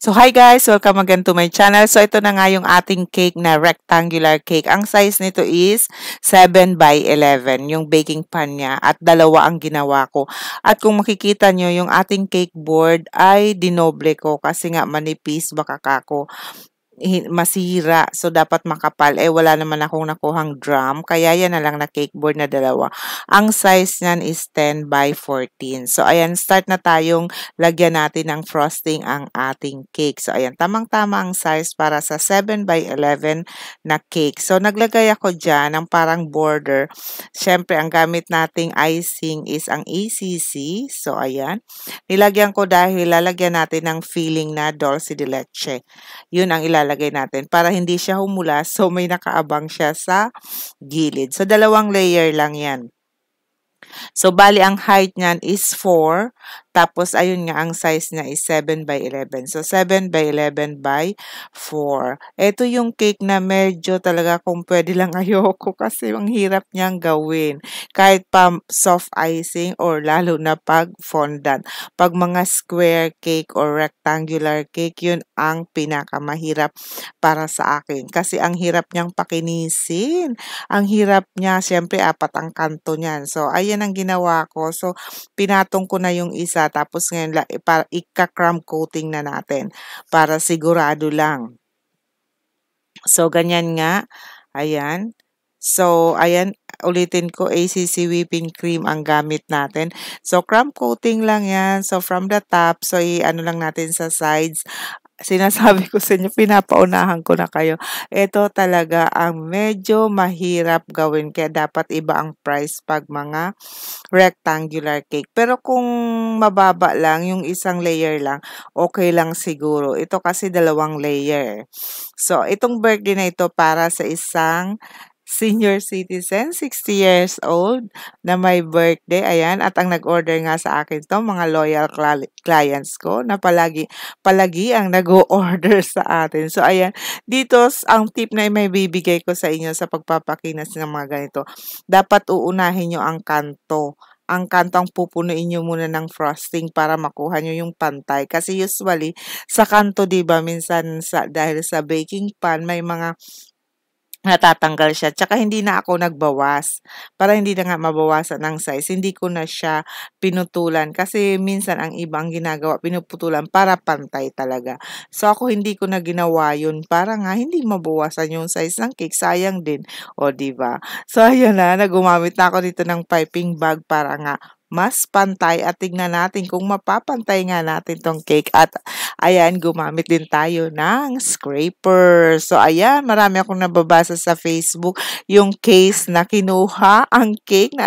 So hi guys, welcome again to my channel. So ito na nga yung ating cake na rectangular cake. Ang size nito is 7 by 11, yung baking pan niya, at dalawa ang ginawa ko. At kung makikita nyo, yung ating cake board ay dinoble ko kasi nga manipis baka kako masira. So, dapat makapal. Eh, wala naman akong nakuhang drum. Kaya yan na lang na cake board na dalawa. Ang size niyan is 10 by 14. So, ayan, start na tayong lagyan natin ng frosting ang ating cake. So, ayan, tamang-tama ang size para sa 7 by 11 na cake. So, naglagay ako dyan ng parang border. Siyempre, ang gamit nating icing is ang ACC. So, ayan. Nilagyan ko dahil lalagyan natin ng filling na dulce de leche. Yun ang ilalagay natin para hindi siya humula, so may nakaabang siya sa gilid. So, dalawang layer lang yan. So, bali ang height niyan is 4. Tapos, ayun nga, ang size niya is 7 by 11. So, 7 by 11 by 4. Ito yung cake na medyo talaga kung pwede lang ayoko kasi ang hirap niyang gawin. Kahit pa soft icing or lalo na pag fondant. Pag mga square cake or rectangular cake, yun ang pinakamahirap para sa akin. Kasi ang hirap niyang pakinisin. Ang hirap niya, siyempre, 4 ang kanto niyan. So, ayan ang ginawa ko. So, pinatong ko na yung isa. Tapos ngayon, para ika-crumb coating na natin. Para sigurado lang. So, ganyan nga. Ayan. So, ayan. Ulitin ko, ACC whipping cream ang gamit natin. So, crumb coating lang yan. So, from the top, so, ano lang natin sa sides. Sinasabi ko sa inyo, pinapaunahan ko na kayo. Ito talaga ang medyo mahirap gawin. Kaya dapat iba ang price pag mga rectangular cake. Pero kung mababa lang, yung isang layer lang, okay lang siguro. Ito kasi dalawang layer. So, itong birthday na ito para sa isang senior citizen, 60 years old, na may birthday. Ayan, at ang nag-order nga sa akin to mga loyal clients ko na palagi ang nag-o-order sa atin. So, ayan, dito ang tip na may bibigay ko sa inyo sa pagpapakinas ng mga ganito. Dapat uunahin nyo ang kanto. Ang kanto ang pupunuin nyo muna ng frosting para makuha nyo yung pantay. Kasi usually, sa kanto, diba, minsan dahil sa baking pan, may mga natatanggal siya. Tsaka hindi na ako nagbawas. Para hindi na nga mabawasan ng size, hindi ko na siya pinutulan. Kasi minsan ang ibang ginagawa, pinuputulan para pantay talaga. So ako hindi ko na ginawa yun para nga hindi mabawasan yung size ng cake. Sayang din. O, diba? So ayan na, nagumamit na ako dito ng piping bag para nga mas pantay at tignan natin kung mapapantay nga natin tong cake. At ayan, gumamit din tayo ng scraper. So ayan, marami akong nababasa sa Facebook yung case na kinuha ang cake.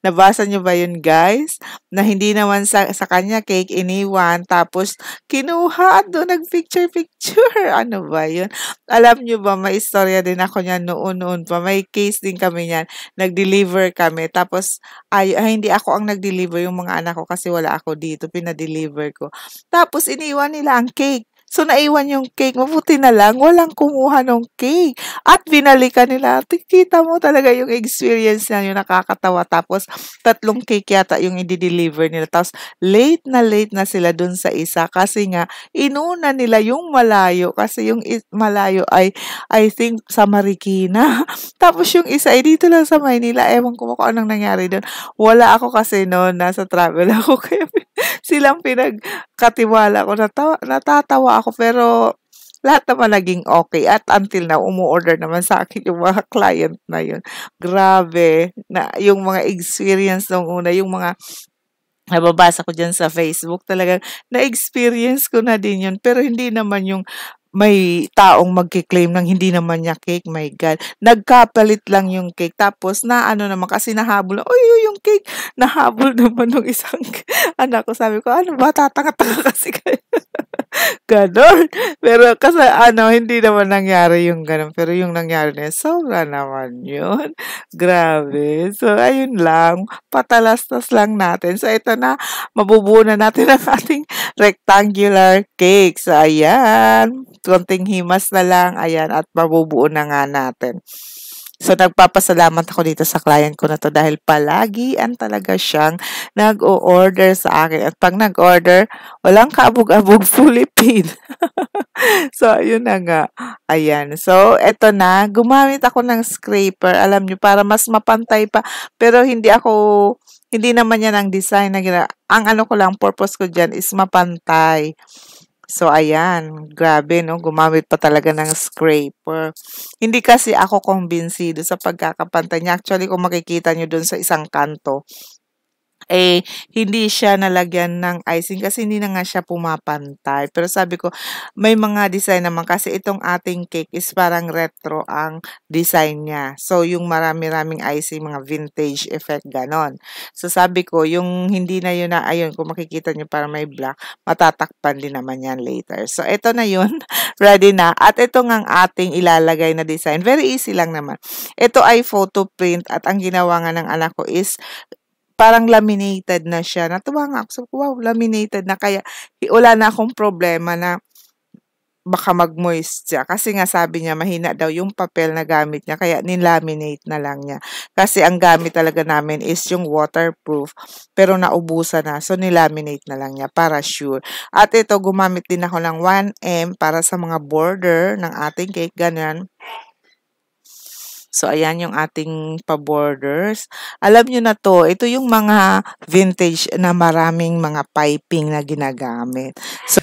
Nabasa nyo ba yun, guys? Na hindi naman sa kanya cake iniwan, tapos kinuha at doon nagpicture-picture. Ano ba yun? Alam nyo ba, may istorya din ako niyan noon pa. May case din kami niyan. Nag-deliver kami. Tapos, hindi ako ang nag-deliver, yung mga anak ko kasi wala ako dito. Pinadeliver ko. Tapos, iniwan nila ang cake. So, naiwan yung cake. Mabuti na lang, walang kumuha ng cake. At binalikan nila. Kita mo talaga yung experience na yung nakakatawa. Tapos, 3 cake yata yung i-deliver nila. Tapos, late na sila dun sa isa. Kasi nga, inuna nila yung malayo. Kasi yung malayo ay, I think, sa Marikina. Tapos, yung isa ay dito lang sa Maynila. Ewan ko kung anong nangyari dun. Wala ako kasi noon. Nasa travel ako. Kaya silang pinagkatiwala ko. Natatawa ako pero lahat naman naging okay. At until now, umu-order naman sa akin yung mga client na yun. Grabe. Na, yung mga experience nung una, yung mga nababasa ko dyan sa Facebook, talagang na-experience ko na din yun. Pero hindi naman yung may taong magki-claim ng hindi naman niya cake, my God. Nagkapalit lang yung cake. Tapos na ano naman kasi nahabol. Oy, yung cake nahabol naman ng isang anak ko. Sabi ko, ano ba, tatanga-tanga kasi kayo. Ganon. Pero kasi hindi naman nangyari yung ganon. Pero yung nangyari na sobra naman yun. Grabe. So, ayun lang. Patalastas lang natin. So, ito na. Mabubuo na natin ang ating rectangular cake. So, ayan. Konting himas na lang. Ayan. At mabubuo na nga natin. So, nagpapasalamat ako dito sa client ko na 'to dahil palagian talaga siyang nag-o-order sa akin at 'pag nag-order, walang kaabog-abog, fully paid. So, ayun na nga. Ayan. So, eto na. Gumamit ako ng scraper. Alam niyo, para mas mapantay pa. Pero hindi naman yan ang design na ang ano ko lang, purpose ko dyan is mapantay. So, ayan. Grabe, no? Gumamit pa talaga ng scraper. Hindi kasi ako kumbinsido sa pagkakapantay niya. Actually, kung makikita nyo dun sa isang kanto, hindi siya nalagyan ng icing kasi hindi na nga siya pumapantay. Pero sabi ko, may mga design naman kasi itong ating cake is parang retro ang design niya. So, yung marami-raming icing, mga vintage effect, ganon. So, sabi ko, yung hindi na yun na, ayun, kung makikita nyo parang may black, matatakpan din naman yan later. So, ito na yun. Ready na. At ito nga ang ating ilalagay na design. Very easy lang naman. Ito ay photo print at ang ginawa nga ng anak ko is parang laminated na siya. Natuwa nga ako. So, wow, laminated na. Kaya wala na akong problema na baka mag-moist siya. Kasi nga sabi niya, mahina daw yung papel na gamit niya. Kaya nilaminate na lang niya. Kasi ang gamit talaga namin is yung waterproof. Pero naubusan na. So, nilaminate na lang niya para sure. At ito, gumamit din ako ng 1M para sa mga border ng ating cake. Ganyan. So, ayan yung ating pa-borders. Alam nyo na to, ito yung mga vintage na maraming mga piping na ginagamit. So,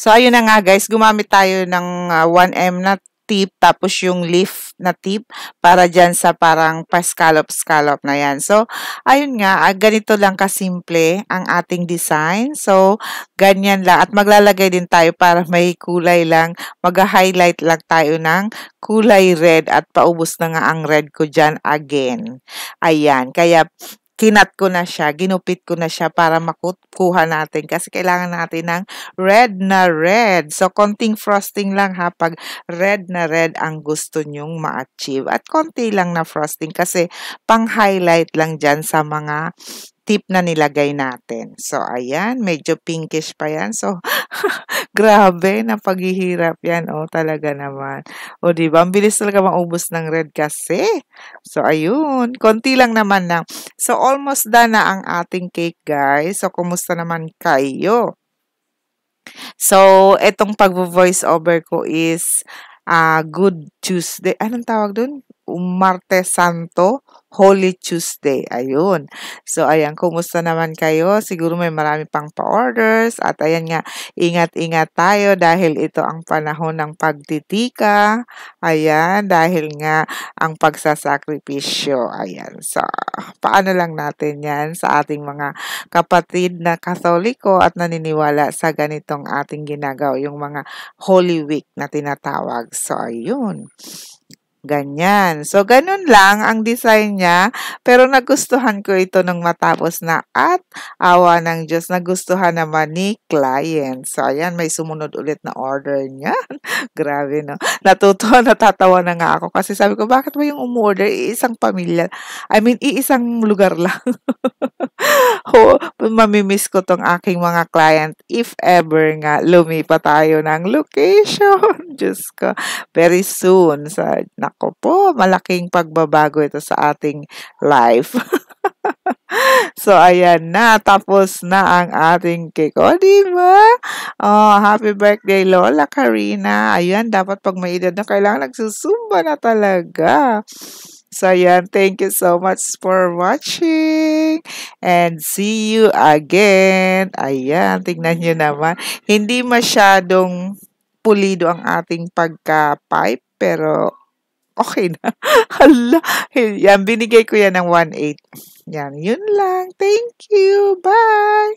So, ayun na nga guys, gumamit tayo ng 1M na tip, tapos yung leaf na tip para dyan sa parang pa-scallop-scallop na yan. So, ayun nga, ganito lang kasimple ang ating design. So, ganyan lang. At maglalagay din tayo para may kulay lang. Mag-highlight lang tayo ng kulay red at paubos na nga ang red ko dyan again. Ayan, kaya kinat ko na siya, ginupit ko na siya para makuha natin kasi kailangan natin ng red na red. So, konting frosting lang ha pag red na red ang gusto nyong ma-achieve. At konti lang na frosting kasi pang-highlight lang dyan sa mga tip na nilagay natin. So, ayan, medyo pinkish pa yan. So, grabe, napaghihirap yan. O, talaga naman. O, diba? Ang bilis talaga maubos ng red kasi. So, ayun. Konti lang naman na. So, almost done na ang ating cake, guys. So, kumusta naman kayo? So, etong pag-voice over ko is Good Tuesday. Anong tawag dun? Martes Santo, Holy Tuesday. Ayun. So, ayan, kumusta naman kayo? Siguro may marami pang pa-orders. At ayan nga, ingat-ingat tayo dahil ito ang panahon ng pagtitika. Ayan, dahil nga ang pagsasakripisyo. Ayan. So, paano lang natin yan sa ating mga kapatid na Katoliko at naniniwala sa ganitong ating ginagawa, yung mga Holy Week na tinatawag. So, ayun. Ganyan. So, ganun lang ang design niya. Pero nagustuhan ko ito nung matapos na at awa ng Diyos, nagustuhan naman ni client. So, ayan, may sumunod ulit na order niya. Grabe, no? Natutuwa, natatawa na nga ako kasi sabi ko, bakit ba yung umorder? Iisang pamilya. I mean, iisang lugar lang. Mamimiss ko tong aking mga client if ever nga lumipat tayo ng location. Diyos ko, very soon. Nako po, malaking pagbabago ito sa ating life. So, ayan na. Tapos na ang ating cake. O, di ba? Oh, happy birthday, Lola Karina. Ayan, dapat pag may edad na kailangan nagsusumba na talaga. So, ayan. Thank you so much for watching. And see you again. Ayan, tingnan nyo naman. Hindi masyadong pulido ang ating pagka-pipe, pero okay na. Hala, yan, binigay ko yan ng 1/8. Yan, yun lang. Thank you. Bye.